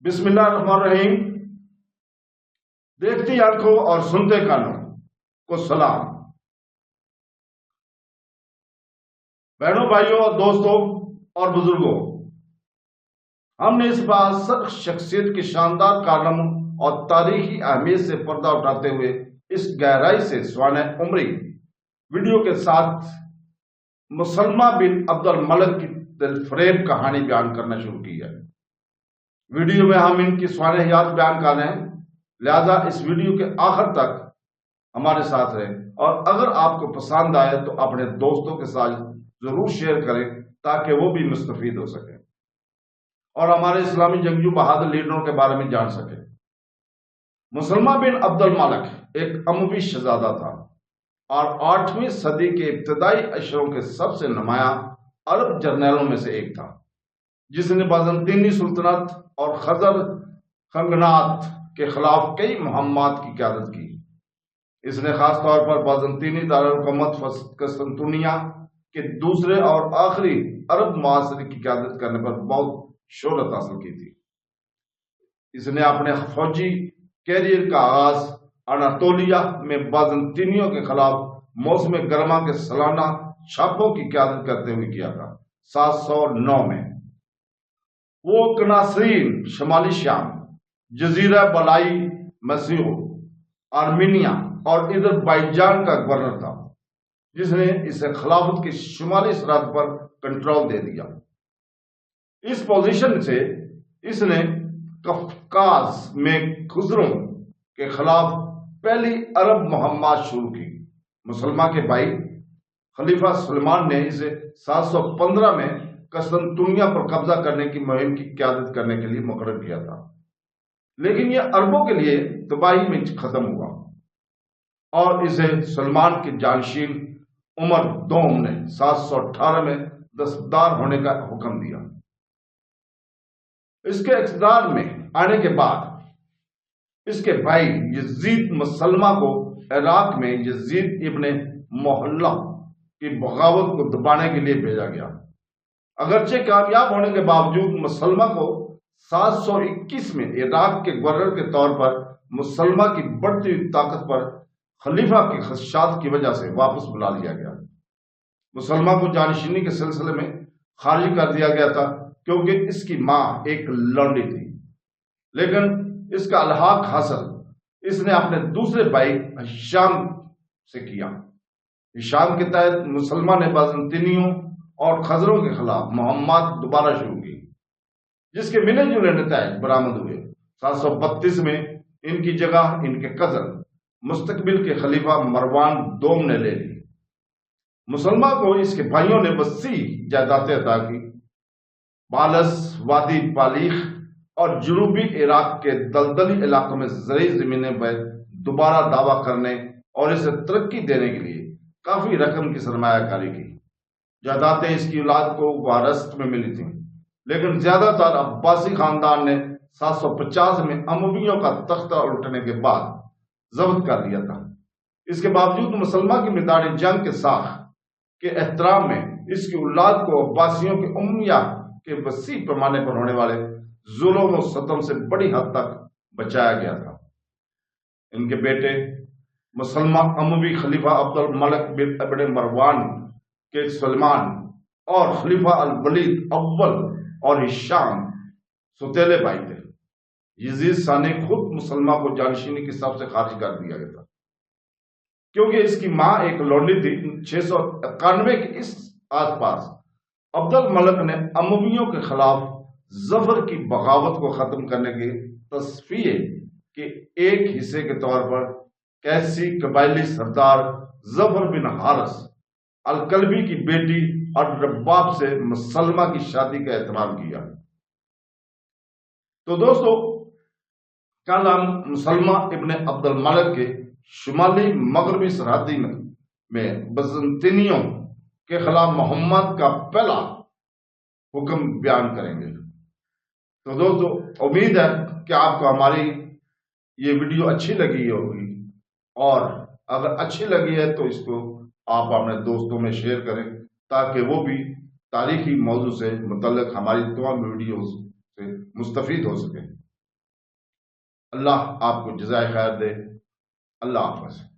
بسم اللہ الرحمن الرحیم۔ دیکھتی آنکھوں اور سنتے کانوں کو سلام۔ بہنوں، بھائیوں اور دوستوں اور بزرگوں، ہم نے اس بااثر شخصیت کے شاندار کارناموں اور تاریخی اہمیت سے پردہ اٹھاتے ہوئے اس گہرائی سے سوانح عمری ویڈیو کے ساتھ مسلمہ بن عبد الملک کی دلفریب کہانی بیان کرنا شروع کی ہے۔ ویڈیو میں ہم ان کی سوانح حیات بیان کر رہے ہیں، لہذا اس ویڈیو کے آخر تک ہمارے ساتھ رہیں، اور اگر آپ کو پسند آئے تو اپنے دوستوں کے ساتھ ضرور شیئر کریں تاکہ وہ بھی مستفید ہو سکیں اور ہمارے اسلامی جنگجو بہادر لیڈروں کے بارے میں جان سکیں۔ مسلمہ بن عبد الملک ایک اموی شہزادہ تھا اور 8ویں صدی کے ابتدائی اشروں کے سب سے نمایاں عرب جرنیلوں میں سے ایک تھا، جس نے بازنطینی سلطنت اور خزر خنگنات کے خلاف کئی مہمات کی قیادت کی۔ اس نے خاص طور پر بازنطینی دارالحکومت قسطنطنیہ کے دوسرے اور آخری عرب معاصرے کی قیادت کرنے پر بہت شہرت حاصل کی تھی۔ اس نے اپنے فوجی کیریئر کا آغاز اناطولیہ میں بازنطینیوں کے خلاف موسم گرما کے سالانہ چھاپوں کی قیادت کرتے ہوئے کیا تھا۔ 709 میں وہ کناسرین، شمالی شام، جزیرہ بالائی مسیح، آرمینیا اور اذربائیجان کا گورنر تھا، جس نے اسے خلافت کی شمالی سرحد پر کنٹرول دے دیا۔ اس پوزیشن سے اس نے قفقاز میں خزروں کے خلاف پہلی عرب مہمات شروع کی۔ مسلمہ کے بھائی خلیفہ سلمان نے اسے 715 میں قسطنطنیہ پر قبضہ کرنے کی مہم کی قیادت کرنے کے لیے مقرر کیا تھا، لیکن یہ عربوں کے لیے تباہی میں ختم ہوا اور اسے سلمان کے جانشین عمر دوم نے 718 میں دستبردار ہونے کا حکم دیا۔ اس کے اقتدار میں آنے کے بعد اس کے بھائی یزید مسلمہ کو عراق میں یزید ابن محلہ کی بغاوت کو دبانے کے لیے بھیجا گیا۔ اگرچہ کامیاب ہونے کے باوجود مسلمہ کو 721 میں عراق کے گورنر کے طور پر مسلمہ کی بڑھتی ہوئی طاقت پر خلیفہ کی خدشات کی وجہ سے واپس بلا لیا گیا۔ مسلمہ کو جانشینی کے سلسلے میں خارج کر دیا گیا تھا کیونکہ اس کی ماں ایک لونڈی تھی، لیکن اس کا الحاق حاصل اس نے اپنے دوسرے بھائی ہشام سے کیا۔ ہشام کے تحت مسلمہ نے بازنطینیوں اور خزروں کے خلاف مہمات دوبارہ شروع کی، جس کے ملے جلے نتائج برآمد ہوئے۔ 732 میں ان کی جگہ ان کے کزن مستقبل کے خلیفہ مروان دوم نے لے لی۔ مسلمہ کو اس کے بھائیوں نے وسیع جائیدادیں عطا کی۔ بالس، وادی پالیخ اور جنوبی عراق کے دلدلی علاقوں میں زرعی زمینیں پر دوبارہ دعویٰ کرنے اور اسے ترقی دینے کے لیے کافی رقم کی سرمایہ کاری کی۔ جائیدادیں اس کی اولاد کو وارثت میں ملی تھیں، لیکن زیادہ تر عباسی خاندان نے 750 میں امویوں کا تختہ الٹنے کے بعد ضبط کر لیا تھا۔ اس کے باوجود مسلمہ کی میدان جنگ کے ساخ کے احترام میں اس کی اولاد کو عباسیوں کے امیہ کے وسیع پیمانے پر ہونے والے ظلم و ستم سے بڑی حد تک بچایا گیا تھا۔ ان کے بیٹے مسلمہ اموی خلیفہ عبد الملک بن ابن مروان کے سلمان اور خلیفہ الولید اول اور ہشام ستیلے بھائی تھے۔ یزید ثانی خود مسلمہ کو جانشینی کے حساب سے خارج کر دیا گیا تھا کیونکہ اس کی ماں ایک لونڈی تھی۔ 691 کے اس آس پاس عبد الملک نے امویوں کے خلاف ظفر کی بغاوت کو ختم کرنے کے تصفیے کے ایک حصے کے طور پر کیسی قبائلی سردار ظفر بن حارث الکلبی کی بیٹی اور رباب سے مسلمہ کی شادی کا اہتمام کیا۔ تو دوستو، کل ہم مسلمہ ابن عبد الملک کے شمالی مغربی سرحدی میں بازنطینیوں کے خلاف محمد کا پہلا حکم بیان کریں گے۔ تو دوستو، امید ہے کہ آپ کو ہماری یہ ویڈیو اچھی لگی ہوگی، اور اگر اچھی لگی ہے تو اس کو آپ اپنے دوستوں میں شیئر کریں تاکہ وہ بھی تاریخی موضوع سے متعلق ہماری تمام ویڈیوز سے مستفید ہو سکیں۔ اللہ آپ کو جزائے خیر دے۔ اللہ حافظ۔